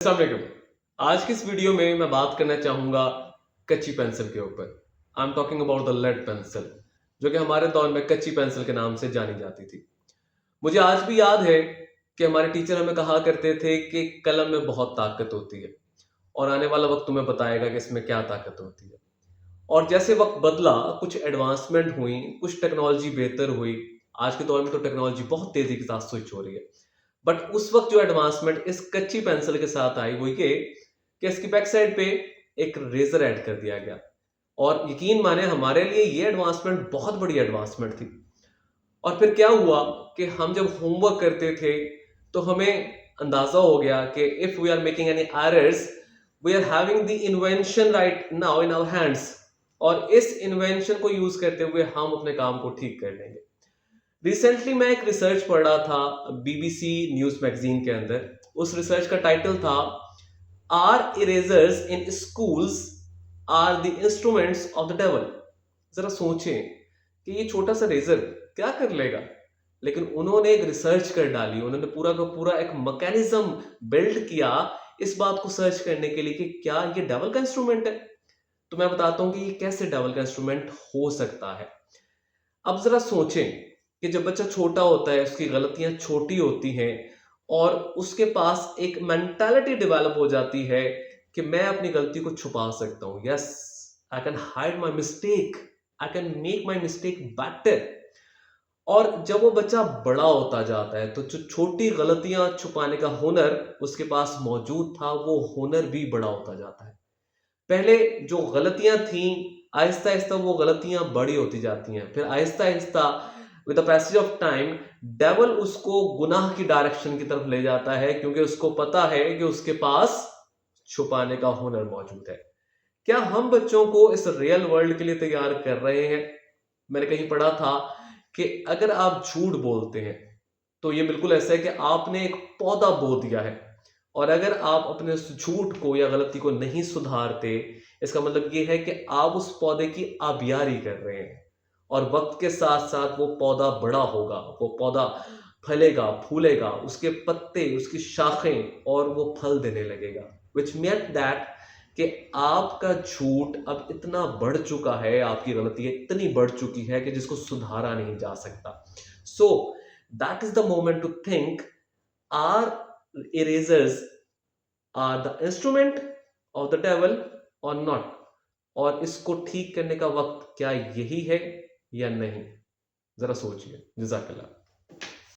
अस्सलाम वालेकुम। आज की इस वीडियो में मैं बात करना चाहूंगा कच्ची पेंसिल के ऊपर। I am talking about the lead pencil, जो कि हमारे दौर में कच्ची पेंसिल के नाम से जानी जाती थी। मुझे आज भी याद है कि हमारे टीचर हमें कहा करते थे कि कलम में बहुत ताकत होती है और आने वाला वक्त तुम्हें बताएगा कि इसमें क्या ताकत होती है। और जैसे वक्त बदला, कुछ एडवांसमेंट हुई, कुछ टेक्नोलॉजी बेहतर हुई। आज के दौर में तो टेक्नोलॉजी बहुत तेजी के साथ स्विच हो रही है। बट उस वक्त जो एडवांसमेंट इस कच्ची पेंसिल के साथ आई वो ये कि इसकी बैक साइड पे एक रेजर ऐड कर दिया गया। और यकीन माने, हमारे लिए ये एडवांसमेंट बहुत बड़ी एडवांसमेंट थी। और फिर क्या हुआ कि हम जब होमवर्क करते थे तो हमें अंदाजा हो गया कि if we are making any errors, we are having the invention right now in our hands. और इस इन्वेंशन को यूज करते हुए हम अपने काम को ठीक कर लेंगे। रिसेंटली मैं एक रिसर्च पढ़ रहा था बीबीसी न्यूज मैगजीन के अंदर। उस रिसर्च का टाइटल था are erasers in schools are the instruments of the devil. जरा सोचें कि ये छोटा सा रेजर क्या कर लेगा, लेकिन उन्होंने एक रिसर्च कर डाली। उन्होंने पूरा का पूरा एक मैकेनिज्म बिल्ड किया इस बात को सर्च करने के लिए कि क्या ये डेवल का इंस्ट्रूमेंट है। तो मैं बताता हूं कि ये कैसे डेवल का इंस्ट्रूमेंट हो सकता है। अब जरा सोचें कि जब बच्चा छोटा होता है, उसकी गलतियां छोटी होती हैं और उसके पास एक मेंटालिटी डेवलप हो जाती है कि मैं अपनी गलती को छुपा सकता हूं। Yes, I can hide my mistake, I can make my mistake better. और जब वो बच्चा बड़ा होता जाता है तो जो छोटी गलतियां छुपाने का हुनर उसके पास मौजूद था, वो हुनर भी बड़ा होता जाता है। पहले जो गलतियां थी, आहिस्ता आहिस्ता वो गलतियां बड़ी होती जाती हैं। फिर Aahista Aahista with the passage of time devil उसको गुनाह की डायरेक्शन की तरफ ले जाता है, क्योंकि उसको पता है कि उसके पास छुपाने का हुनर मौजूद है। क्या हम बच्चों को इस रियल वर्ल्ड के लिए तैयार कर रहे हैं? मैंने कहीं पढ़ा था कि अगर आप झूठ बोलते हैं तो ये बिल्कुल ऐसा है कि आपने एक पौधा बो दिया है। और अगर आप अपने उस झूठ को या गलती को नहीं सुधारते, इसका मतलब ये है कि आप उस पौधे की आबियारी कर रहे हैं। और वक्त के साथ साथ वो पौधा बड़ा होगा, वो पौधा फलेगा, फूलेगा, उसके पत्ते, उसकी शाखें, और वो फल देने लगेगा। विच मीन दैट कि आपका झूठ अब इतना बढ़ चुका है, आपकी गलती इतनी बढ़ चुकी है कि जिसको सुधारा नहीं जा सकता। So that is the moment to think, are erasers are the instrument of the devil or not? और इसको ठीक करने का वक्त क्या यही है या नहीं? जरा सोचिए। जज़ाकल्लाह।